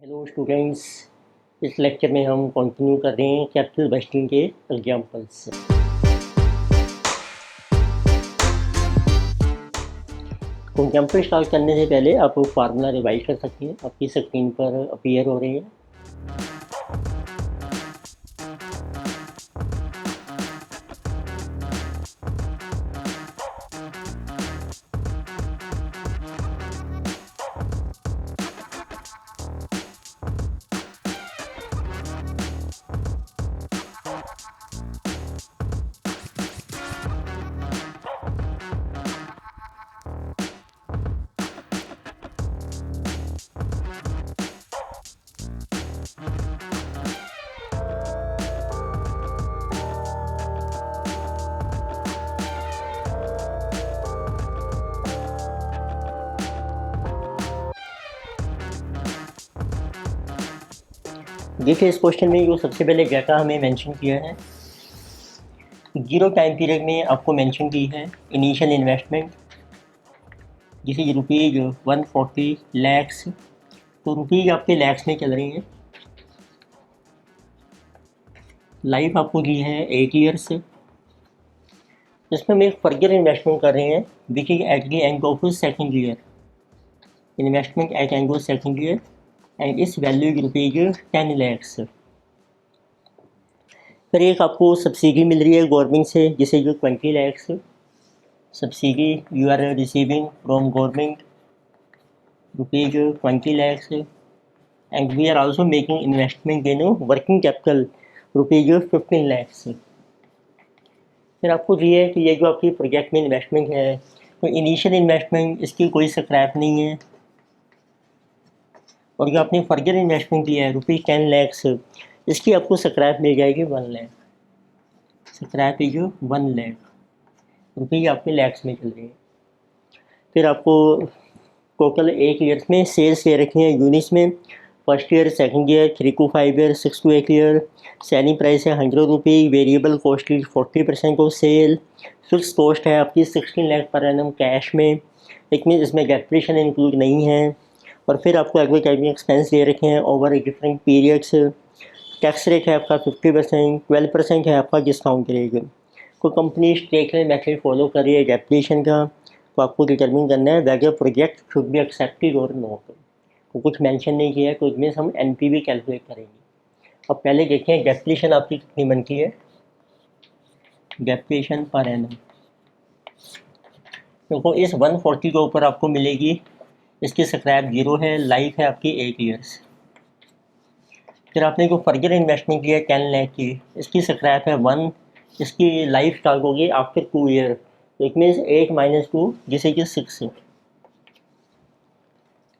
Hello students. इस lecture में हम कंटिन्यू कर रहे हैं कैपिटल बजटिंग के एग्जांपल्स। तो एग्जांपल स्टार्ट करने से पहले आप फार्मूला रिवाइज कर सकते हैं, आपकी स्क्रीन पर अपीयर हो रहे हैं। देखिए, इस क्वेश्चन में जो सबसे पहले डाटा हमें मेंशन किया है, जीरो टाइम पीरियड में आपको मेंशन की है इनिशियल इन्वेस्टमेंट, जिसे रुपीज 140 लैक्स। तो रुपीज आपके लैक्स में चल रही हैं। लाइफ आपको दी है 8 ईयर्स। इसमें हम एक फर्दर इन्वेस्टमेंट कर रहे हैं which is eight the end of second year. Investment at end of second year and इस वैल्यू की रुपीज 10 लैक्स। फिर एक आपको सब्सिडी मिल रही है गवर्नमेंट से, जिसे जो 20 lakhs subsidy you are receiving from government rupees 20 lakhs. And we are also making investment in working capital rupees 15 lakhs. फिर आपको ये है कि ये जो आपकी प्रोजेक्ट में इन्वेस्टमेंट है, तो इनिशियल इन्वेस्टमेंट इसकी कोई स्क्रैप नहीं है, और जो आपने फर्दर इन्वेस्टमेंट किया है रुपीज 10 लैक्स, इसकी आपको स्क्रैप मिल जाएगी 1 lakh. Scrap is 1 lakh rupees आपके लैक्स में चल रही है। फिर आपको टोटल 8 ईयर्स में सेल्स दे रखी हैं यूनिट्स में। First year, second year, 3 to 5 year, 6 to 8 year. Selling price है 100 rupee. Variable cost is 40% of sale. Fix cost है आपकी 16 लाख पर एनम कैश में, लेकिन इसमें डेप्रिसिएशन इंक्लूड नहीं है। और फिर आपको एडवर्टाइजिंग एक्सपेंस दे रखे हैं over different periods. Tax rate है आपका 50%, 12% है आपका डिस्काउंट रेट। कोई कंपनी स्ट्रिक्टली मेथड फॉलो कर रही है डेप्रिसिएशन का, तो आपको डिटरमिन करना है whether project should be accepted और नॉट। तो कुछ मेंशन नहीं किया है, तो इसमें हम एनपीवी कैलकुलेट करेंगे। अब पहले देखें डेप्रिसिएशन आपकी कितनी बनती है। डेप्रिसिएशन पर एनम देखो, इस 140 के ऊपर आपको मिलेगी, इसकी स्क्रैप 0 है। लाइफ है आपकी 8 ईयर्स। फिर आपने जो फर्दर इन्वेस्टमेंट किया है 10 लाख की, इसकी स्क्रैप है 1। इसकी लाइफ स्टार्ट होगी आफ्टर 2 ईयर। तो इट मीन्स 8 - 2 जिसे कि 6 है।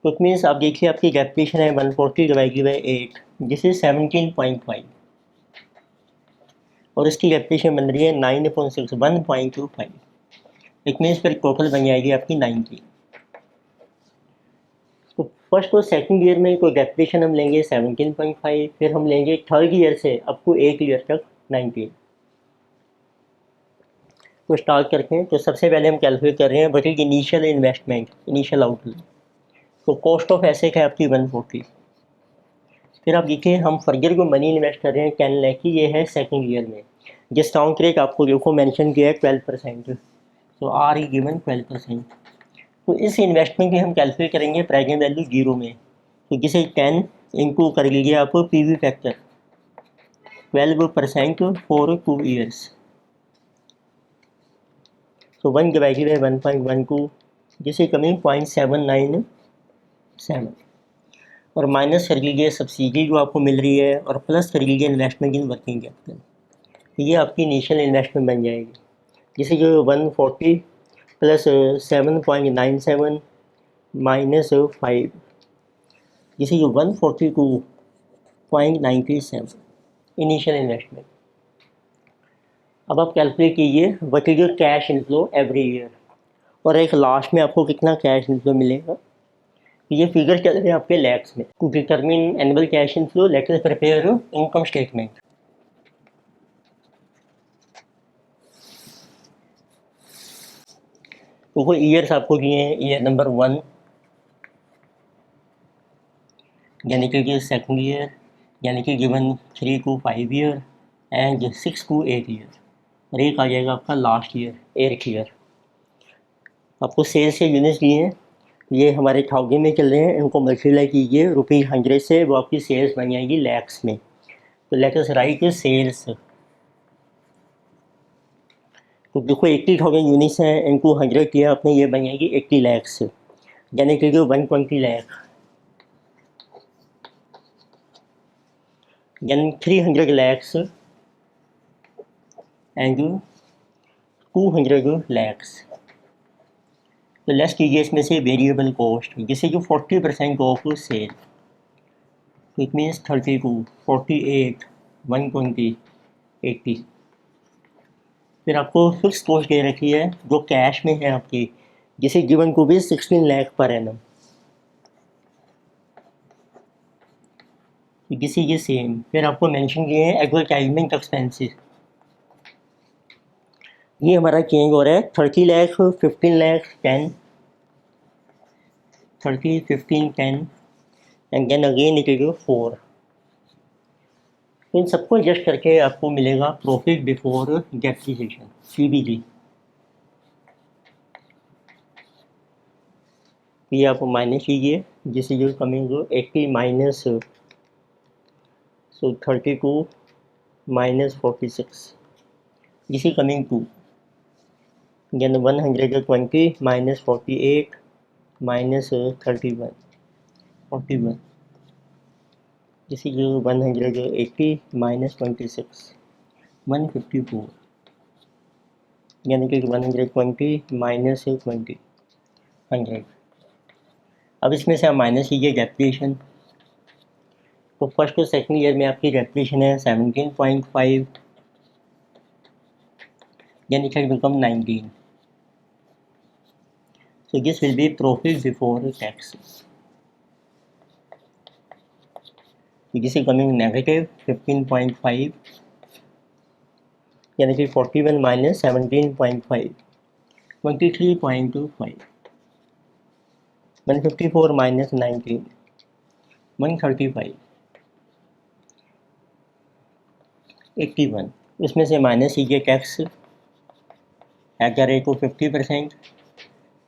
तो इट मीन्स आप देखिए आपकी डेप्रिसिएशन है 140 डिवाइडेड बाई 8, जिस इज 17.5, और इसकी डेप्रिसिएशन बन रही है 9.6, 1.25। इट मीन्स फिर टोटल बन जाएगी आपकी 90। तो फर्स्ट और सेकंड ईयर में कोई डेप्रिसिएशन हम लेंगे 17.5, फिर हम लेंगे थर्ड ईयर से अप टू 8 ईयर तक 19। तो स्टार्ट करते हैं। तो सबसे पहले हम कैलकुलेट कर रहे हैं what is initial investment, initial outlay. तो कॉस्ट ऑफ एसेट है आपकी 140। फिर आप देखिए हम फर्दर जो मनी इन्वेस्ट कर रहे हैं 10 लाख की, ये है सेकंड ईयर में। डिस्काउंट रेट आपको देखो मेंशन किया है 12%। तो आर ई गिवन 12%। तो इस इन्वेस्टमेंट की हम कैलकुलेट करेंगे प्रेजेंट वैल्यू 0 में। तो जिसे 10 इंटू कर लीजिए आप पीवी फैक्टर 12% फॉर 2 ईयर्स। तो 1 डिवाइडेड बाई 1.12, जिसे कमिंग 0.797, और माइनस कर लीजिए सब्सिडी जो आपको मिल रही है, और प्लस कर लीजिए इन्वेस्टमेंट इन वर्किंग कैपिटल। तो ये आपकी इनिशियल इन्वेस्टमेंट बन जाएगी, जिसे जो 140 प्लस 7.97 माइनस 5, जिसे जो 142.97 इनिशियल इन्वेस्टमेंट। अब आप कैलकुलेट कीजिए what is your cash inflow every year, और एक लास्ट में आपको कितना कैश इनफ्लो मिलेगा। ये फिगर चल रहे हैं आपके लैक्स में। To determine annual cash inflow let us prepare income statement. तो वो ईयर्स आपको दिए हैं, ईयर नंबर 1, यानी कि सेकेंड ईयर, यानी कि given 3 to 5 year and 6 to 8 year, और एक आ जाएगा आपका लास्ट ईयर, 8th ईयर। आपको सेल्स के यूनिट्स दिए हैं, ये हमारे 1000 में चल रहे हैं, इनको मल्टीप्लाई कीजिए ₹100 से, वो आपकी सेल्स बन जाएगी लैक्स में। तो लेट अस राइट सेल्स। तो देखो 80,000 यूनिट्स हैं, इनको 100 किया आपने, ये बन जाएगी 80 लैक्स, यानी कि 120 लाख, यानी 300 लैक्स एंड 200 लैक्स। तो लेस कीजिए इसमें से वेरिएबल कॉस्ट, जिसे जो 40% ऑफ सेल, तो इट मीन्स 32, 48, 120, 80। फिर आपको फिक्स कॉस्ट दे रखी है जो कैश में है आपकी, जिसे गिवन को भी 16 लाख पर एनम, किसी ये सेम। फिर आपको मेंशन किए हैं एडवर्टाइजमेंट एक्सपेंसेस, ये हमारा चेंज हो रहा है 30 lakh, 15 lakh, 10, 30, 15, 10 and then again it is 4। इन सबको एडजस्ट करके आपको मिलेगा प्रॉफिट बिफोर डेप्रिसिएशन, PBT। ये आप माइनस कीजिए, जिससे जो कमिंग 80 माइनस, सो 32 माइनस 46, जिसे coming 2, then 120 minus 48 minus 31, 41, this is 180 minus 26, 154, यानी कि 120 माइनस 20, 100। अब इसमें से आप माइनस कीजिए डेप्रिसिएशन। तो फर्स्ट और सेकंड ईयर में आपकी डेप्रिसिएशन है 17.5, यानी it become 19। So this will be profit before tax. So this is coming negative 15.5, यानी कि 41 minus 17.5, 23.25, 154 minus 19, 135, 81। इसमें से माइनस कीजिए tax at the rate of 50%,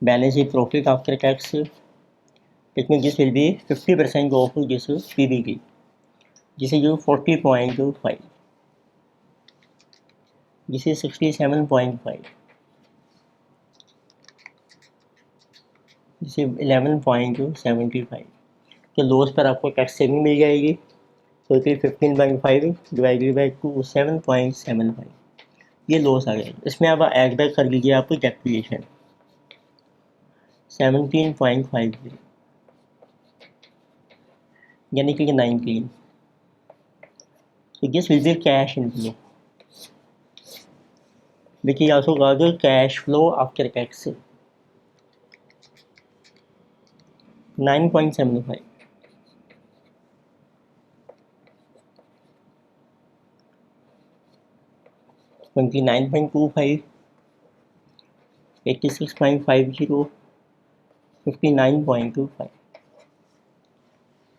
balance sheet profit after tax, it mean this will B 50% of this PBT, जिसे जो 40.5, जिसे 67.5, जिसे 11.75। तो लॉस पर आपको टैक्स सेविंग मिल जाएगी। तो फिर 15.5 डिवाइडेड बाई 2, 7.75, ये लॉस आ गया। इसमें अब ऐड बैक कर लीजिए आपको डेप्रिसिएशन 17.50, यानी कि 19। तो this will be cash inflow, which is also called cash flow after tax, 9.75, 29.25, 86.50, 59.25।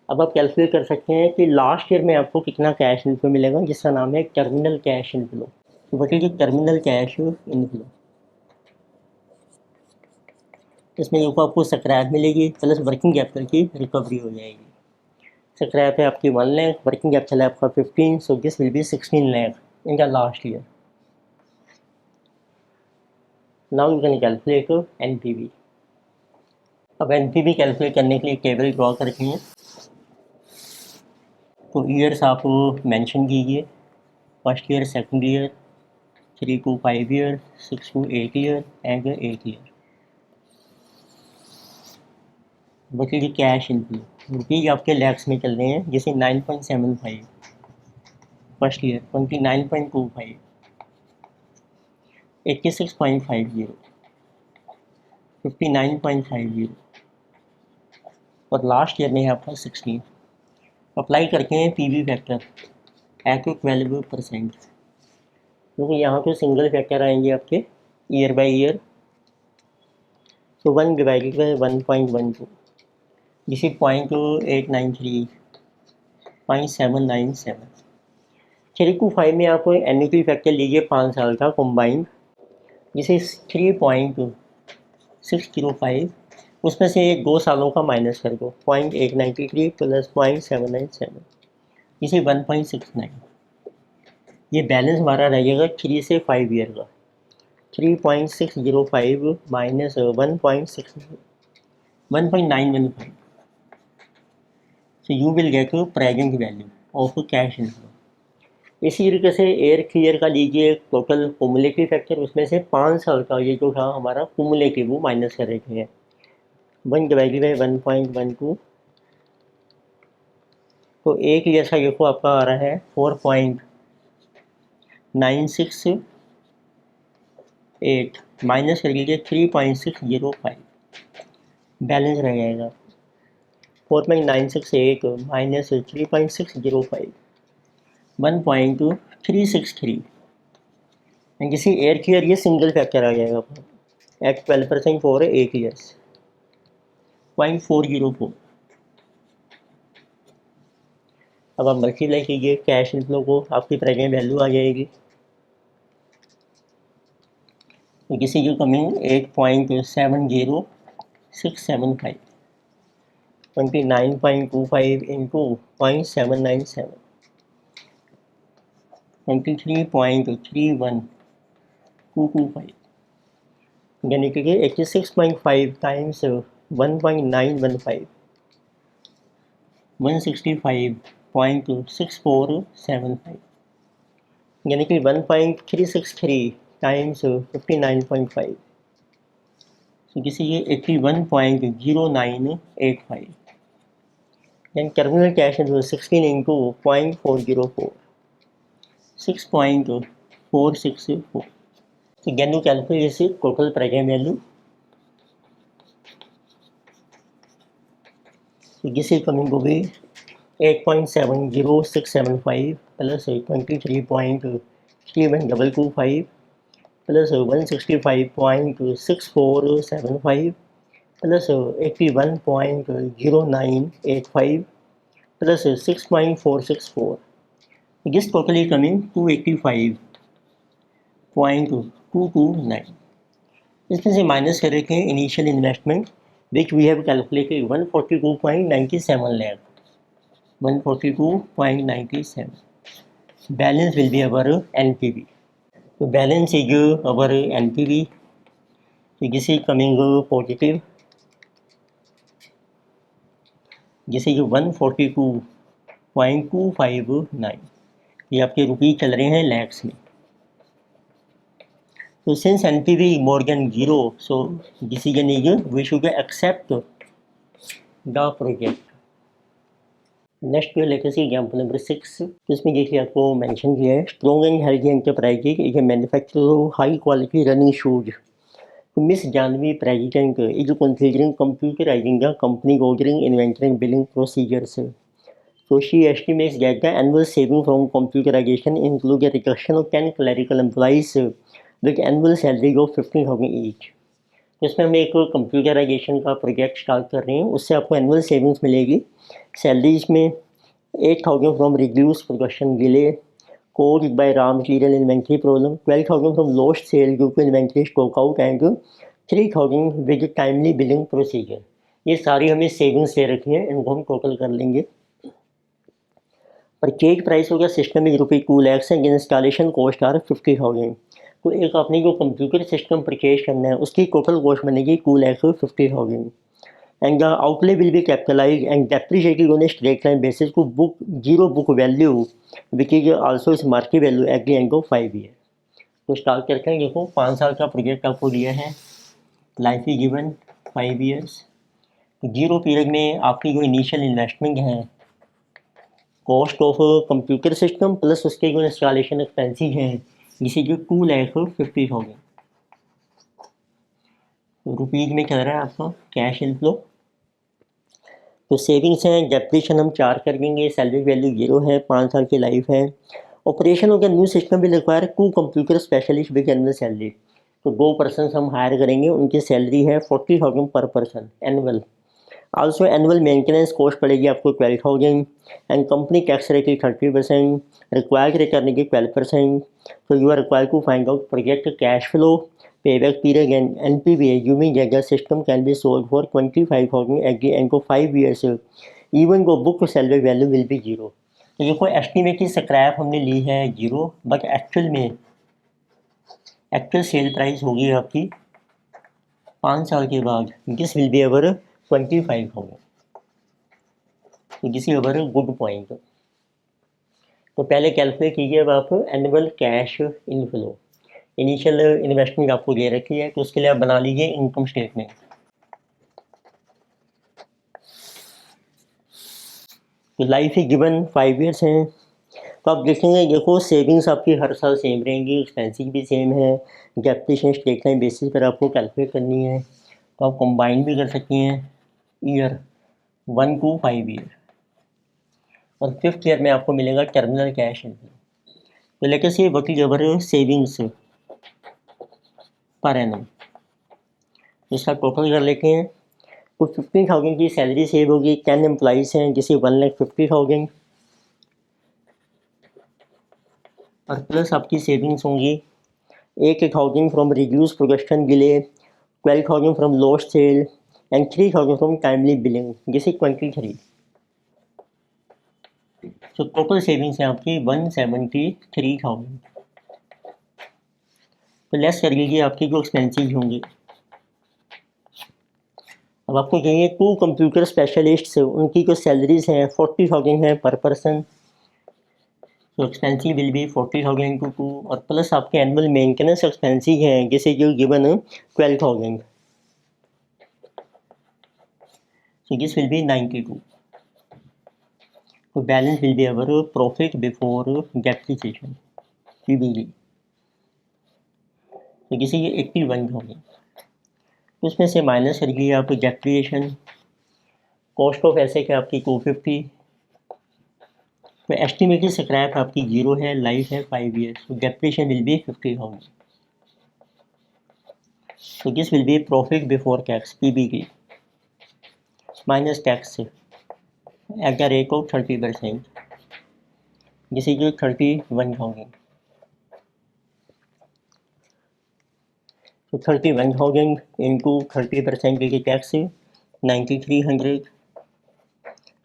अब आप कैलकुलेट कर सकते हैं कि लास्ट ईयर में आपको कितना कैश इनफ्लो मिलेगा, जिसका नाम है टर्मिनल कैश इनफ्लो। तो what is terminal cash inflow, इसमें देखो आपको स्क्रैप मिलेगी प्लस वर्किंग कैपिटल की रिकवरी हो जाएगी। स्क्रैप है आपकी 1 लाख, वर्किंग कैपिटल है आपका 15, so this will B 16 lakh in the last year. Now you can calculate NPV। अब NPV कैलकुलेट करने के लिए टेबल ड्रॉ करके हैं, तो ईयर्स आप मेंशन कीजिए, first year, second year, 3 to 5 year, 6 to 8 year and 8 year. बची कैश इनफ्लो, रुपीज आपके लैक्स में चल रहे हैं, जैसे 9.75 फर्स्ट ईयर, 29.25, 86.50, 59.50 और लास्ट ईयर में है आपका 16। अप्लाई करके हैं PV फैक्टर एट 12%, क्योंकि यहाँ पे सिंगल फैक्टर आएंगे आपके ईयर बाय ईयर। तो 1 डिवाइडेड बाई 1.12, जिसे 0.893, 0.797। 3 to 5 में आप एन्युटी फैक्टर लीजिए 5 साल का कॉम्बाइंड, जिसे 3.605, उसमें से 2 सालों का माइनस कर दो 0.893 प्लस 0.797, इसे 1.69। ये बैलेंस हमारा रहेगा 3 से 5 ईयर का। 3.605 minus 1.915, so you will get present value of cash inflow। इसी तरीके से एक ईयर का लीजिए टोटल कुमुलेटिव फैक्टर, उसमें से 5 साल का ये जो था हमारा कुमुलेटिव वो माइनस कर रखे हैं 1/1.12। तो एक ईयर का देखो आपका आ रहा है 4.968 माइनस कर लीजिए 3.605, बैलेंस रह जाएगा 4.968 माइनस 3.605 1.363। एंड किसी एक ईयर ये सिंगल फैक्टर आ जाएगा एट 12% फॉर 8 ईयर्स 0.404। अब आप मल्टीप्लाई कीजिए कैश इनफ्लो को, आपकी प्रेजेंट वैल्यू आ जाएगी। तो किसी की कमिंग 8.70675 29.25 इंटू 0.797 23.31225, यानी कि 86.5 टाइम्स 1.915 165.6475, यानी कि 1.363 टाइम्स 59.5, तो किसी ये 81.0985, then terminal cash inflow 16 into 0.404 6.464। So can you calculate this total present value? So this is coming to be 8.70675 plus 23.31225 plus 165.6475 plus 81.0985 plus 6.464. This total is coming 285.229। इसमें से minus कर रखे हैं initial investment which we have calculated 142.97 lakh 142.97। Balance will be our NPV. तो balance is our NPV, this is coming positive, जिसे 142.259, ये आपके रुपये चल रहे हैं लैक्स में। तो since NPV more than 0, so decision is we should accept the project. Next जो लेटेस्ट एग्जाम्पल नंबर 6, तो इसमें देखिए आपको मेंशन किया है strong and healthy enterprises is a manufacturer of high quality running shoes. तो miss Janvi president is considering computerising the company ordering inventoring billing procedures. So she estimates that the annual saving from computerization include a reduction of 10 clerical employees with annual salary of 15,000 each। तो इसमें हम एक computerisation का project start कर रहे हैं, उससे आपको एनुअल सेविंग्स मिलेगी। सैलरीज में 8,000 from reduce production delay caused by raw material inventory problem, 12,000 from lost sale due to inventory stock out and 3,000 with timely billing procedure। ये सारी हमें सेविंग्स दे रखी हैं, इनको हम टोटल कर लेंगे। परचेज प्राइस हो गया system ₹2 lakh and installation cost are 50,000। तो एक आपने जो कंप्यूटर सिस्टम परचेज करना है उसकी टोटल कॉस्ट बनेगी 2,50,000 and the outlay will be capitalize and depreciated on a straight line basis to book zero book value which is also is market value at the end of 5 year. तो start करते हैं। देखो 5 साल का project आपको दिया है, life is given 5 years. Zero period में आपकी जो इनिशियल इन्वेस्टमेंट है cost of computer system plus उसके जो इंस्टॉलेशन एक्सपेंसिस हैं जिसे जो 2,50,000 रुपीज़ में चल रहा है आपका कैश इनफ्लो। तो सेविंग्स हैं, डेप्रिशिएशन हम 4 कर देंगे, सैलरी वैल्यू 0 है, 5 साल की लाइफ है। ऑपरेशन हो गया न्यू सिस्टम भी require 2 computer specialist with annual salary. तो 2 पर्सन हम हायर करेंगे, उनकी सैलरी है 40,000 पर person annual. Also annual maintenance cost पड़ेगी आपको 12,000 एंड कंपनी टैक्स रहेगी 30%, रिक्वायर रिटर्न की 12%। तो you are require to find out project cash flow, payback period and NPV, assuming that the system can be sold for 25,000 at the end of 5 years, even though book salary value will be 0। तो ये कोई estimate की scrap हमने ली है 0, but actual sale price होगी आपकी 5 साल के बाद, दिस विल बी अवर 25,000। तो this is our good point. तो पहले कैलकुलेट कीजिए अब आप annual cash inflow. Initial investment आपको दे रखी है, तो उसके लिए आप बना लीजिए इनकम स्टेटमेंट। तो लाइफ इज गिवन 5 ईयर्स हैं, तो आप देखेंगे देखो सेविंग्स आपकी हर साल सेम रहेंगी, एक्सपेंसिव भी सेम है, डेप्रिसिएशन स्ट्रेट लाइन बेसिस पर आपको कैलकुलेट करनी है। तो आप कंबाइन भी कर सकती हैं ईयर 1 to 5 ईयर, और 5th ईयर में आपको मिलेगा टर्मिनल कैश इनफ्लो। तो लेकर से what is our savings per annum, इसका टोटल कर लेते हैं। तो 15,000 की सैलरी सेव होगी, 10 एम्प्लॉइज हैं जिसे 1,50,000, और प्लस आपकी सेविंग्स होंगी 8,000 from reduce production delay, 12,000 from lost sale and 3,000 from timely billing, जिसे 23। तो टोटल सेविंग्स है आपकी 173,000। तो लेस कर लीजिए आपकी जो एक्सपेंसिव होंगी। अब आपको चाहिए 2 कंप्यूटर स्पेशलिस्ट्स, उनकी जो सैलरीज हैं 40,000 है पर पर्सन। तो एक्सपेंसिव विल बी 40,000 इंटू 2, और प्लस आपके एनुअल मेंटेनेंस एक्सपेंसिव हैं जिसे जो given 12,000, so this will be 92। तो balance will be our profit before depreciation PBT, तो किसी ये 81,000। तो उसमें से माइनस कर लीजिए आप डेप्रिसिएशन, कॉस्ट ऑफ एसेट है आपकी 250। तो एस्टिमेटेड स्क्रैप आपकी 0 है, लाइफ है 5 ईयर्स, तो डेप्रिसिएशन विल बी 50,000। तो this will B profit before tax PBT minus tax at the rate of 30%, this is 31,000। तो 31,000 इंटू 30% की tax 9,300,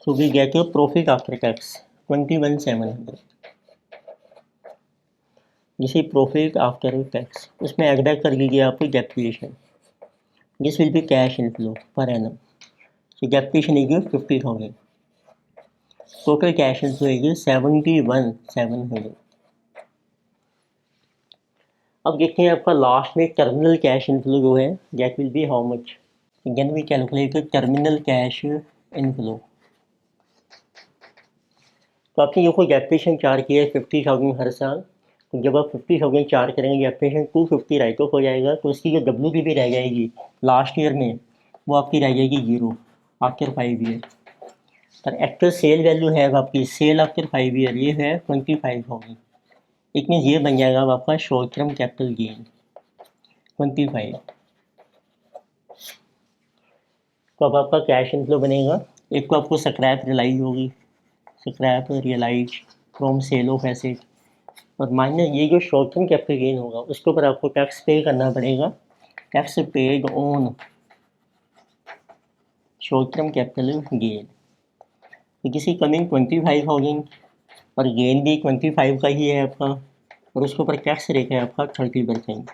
so we get a profit after tax 21,700, जिसे profit after tax. उसमें add back कर लीजिए आप depreciation, this will be cash inflow per annum. So depreciation is 50,000, total cash inflow is 71,700। अब देखते हैं आपका लास्ट में टर्मिनल कैश इनफ्लो जो है that will be how much. Again we calculate terminal cash inflow. तो आपने जो कोई डेप्रिसिएशन चार्ज किया है 50,000 हर साल, तो जब आप 50,000 चार्ज करेंगे डेप्रिसिएशन 250 राइट ऑफ हो जाएगा, तो उसकी जो WDP रह जाएगी लास्ट ईयर में वो आपकी रह जाएगी 0 आफ्टर 5 ईयर। पर एक्चुअल सेल वैल्यू है आपकी सेल आफ्टर 5 ईयर ये है 25,000। इट मीन्स ये बन जाएगा अब आपका शॉर्ट टर्म कैपिटल गेन 25। तो अब आपका कैश इनफ्लो बनेगा, एक तो आपको स्क्रैप रियलाइज होगी, scrap realise from sale of asset, और माइनस ये जो शॉर्ट टर्म कैपिटल गेन होगा उसके ऊपर आपको टैक्स पे करना पड़ेगा, tax paid on short term capital gain. तो किसी कमिंग 25,000, और गेन भी 25 का ही है आपका, और उसके ऊपर टैक्स रेट है आपका 30%,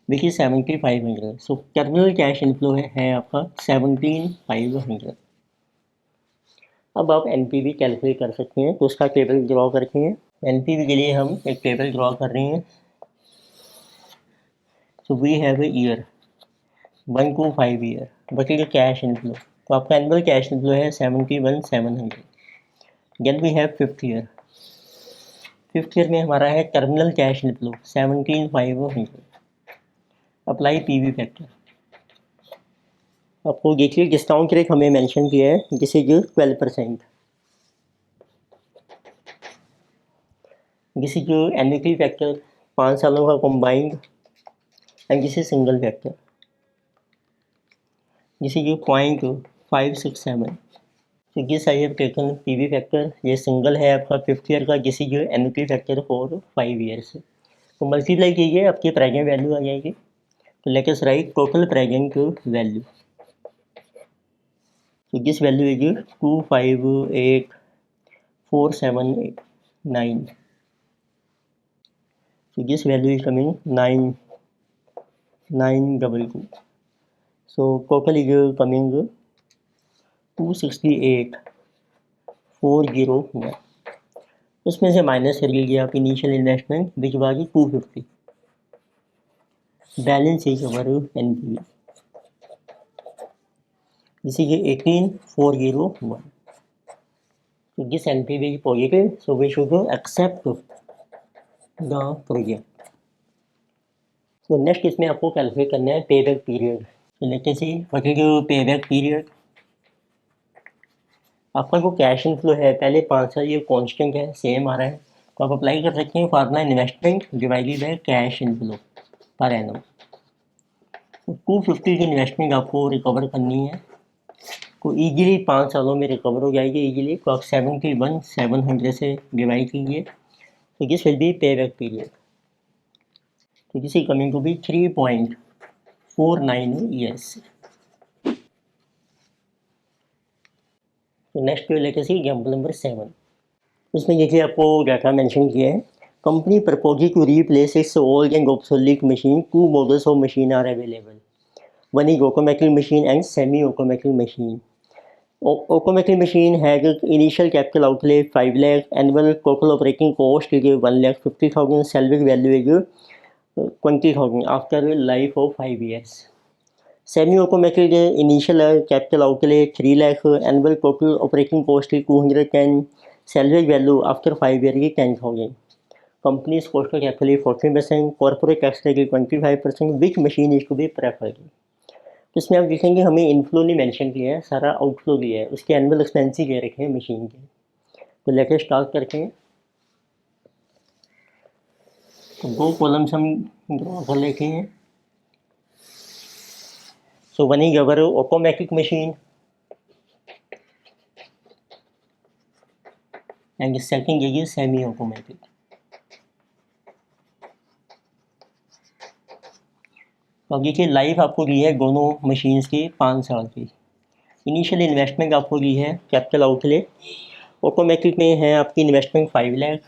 which is 7,500। So terminal cash inflow है आपका 17,500। अब आप NPV कैलकुलेट कर सकते हैं, तो उसका टेबल ड्रॉ करते हैं। NPV के लिए हम एक टेबल ड्रॉ कर रहे हैं। So we have a year 1 to 5 year, बचेगा कैश इनफ्लो, तो आपका एनुअल कैश इनफ्लो है 71,700। Then we have 5th year, 5th year में हमारा है terminal cash inflow 17,500। Apply PV factor, आपको देखिए डिस्काउंट रेट हमें मेंशन किया है जिसे जो 12%, जिसे जो एन्युटी फैक्टर 5 सालों का कॉम्बाइंड एंड जिसे सिंगल फैक्टर। This is 0.567. तो this I have taken PV factor, ये सिंगल है आपका 5th ईयर का, जिस is annuity factor for 5 years. तो मल्टीप्लाई कीजिए, आपकी प्रेजेंट वैल्यू आ जाएगी। तो let us write total present value. तो this value is 258,479. So this value is coming 9,922. So total is coming 268,401. उसमें से माइनस कर लीजिए आप initial investment which was 250. Balance is our NPV, this is 18,401. So this NPV is positive, so we should accept the project. तो next इसमें आपको calculate करना है पे बैक पीरियड। तो लेते सी व्हाट इज पे बैक पीरियड। आपका जो कैश इनफ्लो है पहले 5 साल ये कांस्टेंट है, सेम आ रहा है, तो आप अप्लाई कर सकते हैं formula investment divided by cash inflow per annum. 250 की इन्वेस्टमेंट आपको रिकवर करनी है, तो ईजिली 5 सालों में रिकवर हो जाएगी ईजिली। तो आप 71,700 से डिवाइड कीजिए, तो this will be payback period. तो this is coming to be 3.49 years। तो नेक्स्ट लेकर सी एग्जाम्पल नंबर 7। उसमें देखिए आपको डाटा मेंशन किया है, company propose to replace its old and obsolete machine, 2 models of machine are available, one is automatic machine and semi automatic machine. Automatic machine has initial capital outlay 5 lakh, annual total operating cost is 1,50,000, salvage value is 20,000 after life of 5 years. Semi-automatic initial capital outlay 3 lakh, annual total operating cost is 210, salvage value after 5 years is 10,000. Company's cost of capital is 14%, corporate tax rate is 25%. Which machine is to be preferred? तो इसमें आप देखेंगे हमें inflow नहीं mention किया है, सारा outflow दिया है, उसके एनुअल एक्सपेंस ही दे रखे हैं मशीन के। तो लेकर स्टार्ट करते हैं। तो 2 कॉलम्स हम ड्रॉ कर लेते हैं। So one is our automatic machine and second is semi automatic. तो अब देखिए लाइफ आपको दी है दोनों मशीन्स की 5 साल की। इनिशियल इन्वेस्टमेंट आपको दी है कैपिटल आउटले, ऑटोमेटिक में है आपकी इन्वेस्टमेंट 5 लाख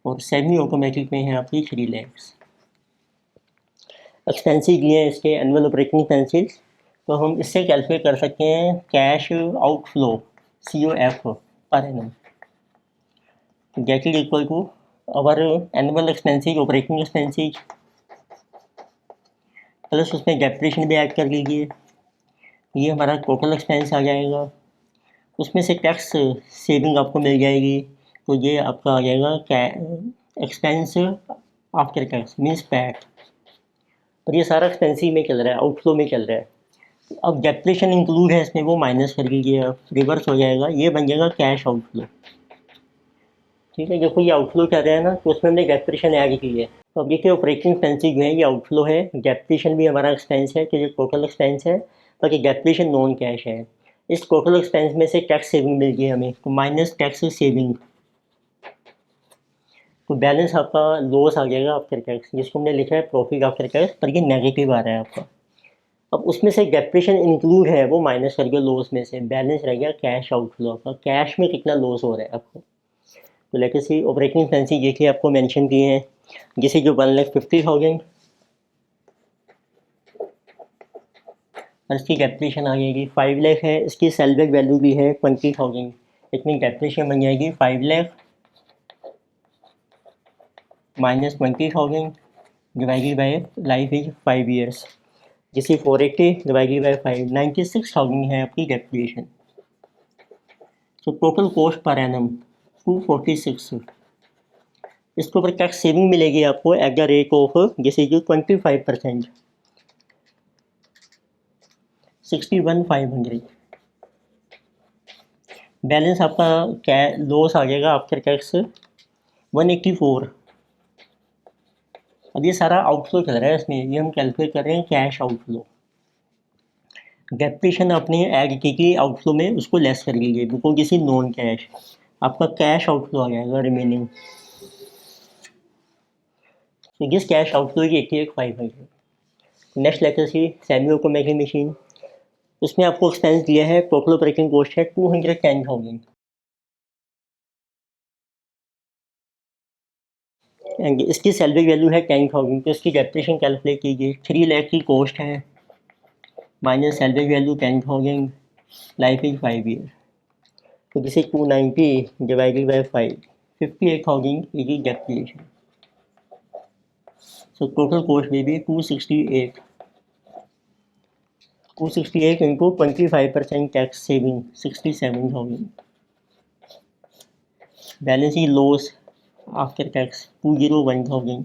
और सेमी ऑटोमेटिक में है आपकी 3 लाख। एक्सपेंसिस दिए हैं इसके एनुअल ऑपरेटिंग एक्सपेंसिस, तो हम इससे कैलकुलेट कर सकते हैं cash outflow COF per annum, that is equal to our annual expenses operating expenses plus उसमें डेप्रिसिएशन भी ऐड कर लीजिए, ये हमारा टोटल एक्सपेंस आ जाएगा। उसमें से टैक्स सेविंग आपको मिल जाएगी, तो ये आपका आ जाएगा expense after tax means PAT. और ये सारा एक्सपेंसिव में चल रहा है, आउटफ्लो में चल रहा है। अब डेप्रिसिएशन इंक्लूड है इसमें, वो माइनस कर लीजिए आप, रिवर्स हो जाएगा, ये बन जाएगा कैश आउटफ्लो। ठीक है, देखो ये आउटफ्लो कर रहा है ना, तो उसमें हमने डेप्रिसिएशन ऐड की है। तो अब देखिए ऑपरेटिंग एक्सपेंसिस जो है ये आउटफ्लो है, डेप्रिसिएशन भी हमारा एक्सपेंस है, तो ये टोटल एक्सपेंस है, बाकी डेप्रिसिएशन नॉन कैश है। इस टोटल एक्सपेंस में से टैक्स सेविंग मिल गई हमें, तो माइनस टैक्स सेविंग, तो बैलेंस आपका लॉस आ जाएगा आफ्टर टैक्स, जिसको हमने लिखा है प्रॉफिट आफ्टर टैक्स, पर ये नेगेटिव आ रहा है आपका। अब उसमें से डेप्रिसिएशन इंक्लूड है, वो माइनस करके लॉस में से बैलेंस रह गया कैश आउटफ्लो आपका, कैश में कितना लॉस हो रहा है आपको। तो लेके सी ऑपरेटिंग एक्सपेंसिस देखिए आपको मेंशन किए हैं, जैसे जो 1,50,000 और इसकी डेप्रिसिएशन आ जाएगी 5 लाख है, इसकी सेल्वेज वैल्यू भी है 20,000, इसमें डेप्रिसिएशन बन जाएगी 5 lakh minus 20,000 divided by life is 5 years, जिसे 480 डिवाइडेड बाय 5 96,000 है आपकी डेप्रिसिएशन। तो टोटल कॉस्ट पर एनम 246, इसके ऊपर टैक्स सेविंग मिलेगी आपको एट द रेट ऑफ जैसे जो 25%, 61,500। बैलेंस आपका क्या लॉस आ जाएगा आफ्टर टैक्स 184। अब ये सारा आउटफ्लो चल रहा है इसमें, ये हम कैलकुलेट कर रहे हैं कैश आउटफ्लो। डेप्रिसिएशन आपने ऐड की थी आउटफ्लो में, उसको लेस कर लीजिए बिकॉज किसी नॉन कैश, आपका कैश आउटफ्लो आ जाएगा रिमेनिंग। तो this cash outflow is 88,500। Next letter C semi automatic machine, उसमें आपको एक्सपेंस दिया है, टोटल ऑपरेटिंग कॉस्ट है 210,000 एंड इसकी सैलरी वैल्यू है 10,000। तो इसकी डेप्रिसिएशन कैलकुलेट कीजिए, 3 लाख की कॉस्ट है minus salary value 10,000, life is 5 year. तो this is 290 divided by 5, 58,000 is depreciation. So total cost will be 268. 268 into 25% tax saving 67,000. Balance is loss after tax 201,000.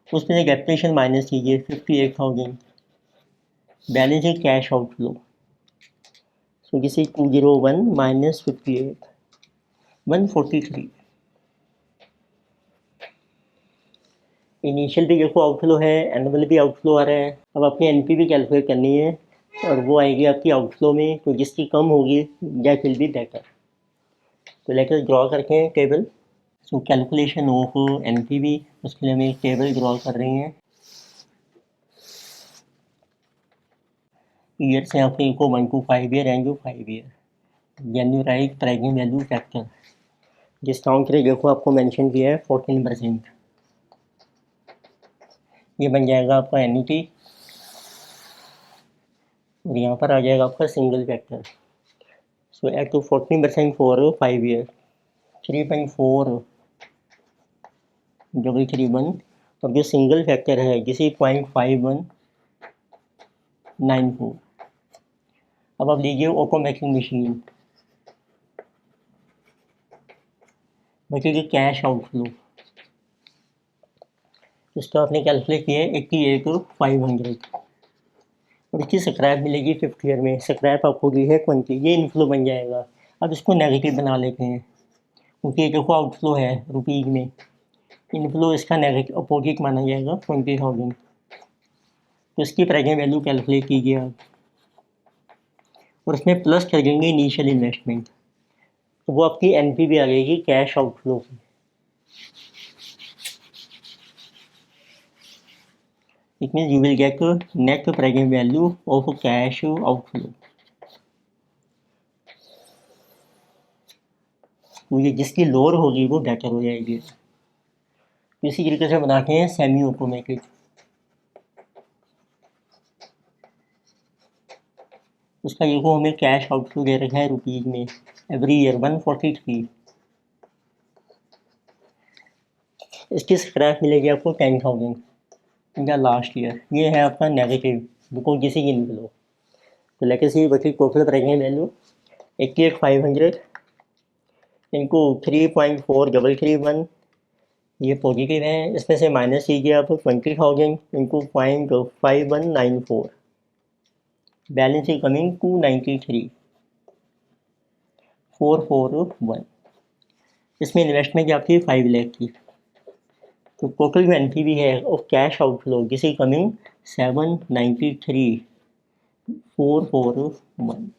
उसमें से डेप्रिसिएशन माइनस कीजिए 58,000. Balance is cash outflow. So this is 201 minus 58, 143. Initial भी देखो outflow है, annual भी outflow आ रहा है। अब अपनी एनपी भी कैलकुलेट करनी है और वो आएगी आपकी आउटफ्लो में, तो जिसकी कम होगी दैट विल बी बेटर। तो लेकर ड्रॉ करते हैं table. So calculation of NPV, उसके लिए हम एक टेबल ड्रॉ कर रहे हैं। ईयर से आपके को 1 to 5 ईयर एंड 5 ईयर, यानी right pricing value factor. Discount rate देखो आपको मेंशन किया है 14%। ये बन जाएगा आपका एन्युटी और यहाँ पर आ जाएगा आपका single factor. So at to 14% for 5 year, 3.4 double 31, और जो सिंगल फैक्टर है जिसे 0.5194। अब आप लीजिए ऑटोमेटिक मशीन, बचेगी कैश आउटफ्लो, इसका आपने कैलकुलेट किया है 88,500 और इसकी स्क्रैप मिलेगी 5th ईयर में। स्क्रैप आपको दी है 20, ये इनफ्लो बन जाएगा। अब इसको नेगेटिव बना लेते हैं क्योंकि ये देखो आउटफ्लो है रुपीज़ में, इनफ्लो इसका नेगेटिव अपोजिट माना जाएगा 20,000। तो इसकी प्रेजेंट वैल्यू कैलकुलेट कीजिए आप और उसमें प्लस कर देंगे इनिशियल इन्वेस्टमेंट, तो वो आपकी एनपीवी आ जाएगी कैश आउटफ्लो की। It means you will get net present value of cash outflow। तो ये जिसकी लोअर होगी वो बेटर हो जाएगी। तो इसी तरीके से बनाते हैं सेमी ऑटोमेटिक। उसका ये को हमें कैश आउटफ्लो दे रखा है रुपीज़ में एवरी ईयर 143। इसकी स्क्रैप मिलेगी आपको 10,000 या लास्ट ईयर। ये है आपका नेगेटिव बिकॉज किसी की इनफ्लो। तो लेके सी बची टोटल प्रेजेंट वैल्यू 88,500 इनको 3.4331, ये पॉजिटिव है। इसमें से माइनस कीजिए आप 20,000 इंटू 0.5194, बैलेंस इज कमिंग 293,441। इसमें इन्वेस्टमेंट आपकी 5 लाख की। तो टोटल जो एनपीवी है of cash outflow this is coming 793,441।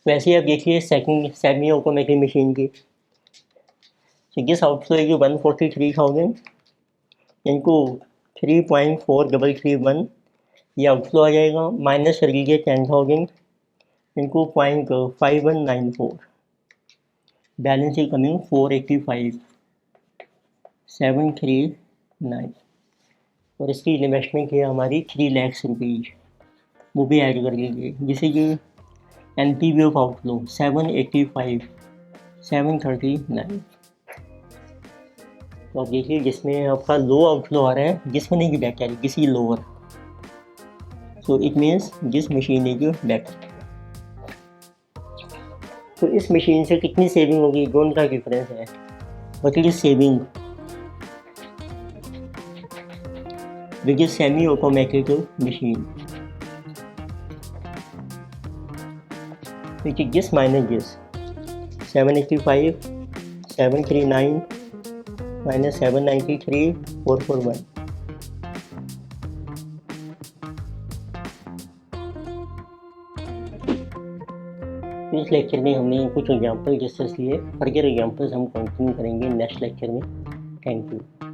वैसे आप देखिए सेकंड सेमी ऑटोमेटिक मशीन की, तो दिस आउटफ्लो है 143,000 इनको 3.4331, ये आउटफ्लो आ जाएगा। माइनस कर लीजिए 10,000 इनको 0.5194, बैलेंस इज कमिंग 485,739। और इसकी इन्वेस्टमेंट है हमारी 3 लाख रुपीज़, वो भी ऐड कर लीजिए, जिसे कि एनपीवी ऑफ आउटफ्लो 785,739। तो आप देखिए जिसमें आपका लो आउटफ्लो आ रहा है, जिसमें नहीं बैक कैरी किसी lower, so it means this machine is better. तो इस मशीन से कितनी सेविंग होगी, दोनों का डिफरेंस है। But it is saving which is semi automatic machine, which is this minus this 785 739 minus 793 441। तो इस लेक्चर में हमने कुछ एग्जाम्पल डिस्कस किए, फर्दर एग्जाम्पल्स हम कंटिन्यू करेंगे नेक्स्ट लेक्चर में। Thank you.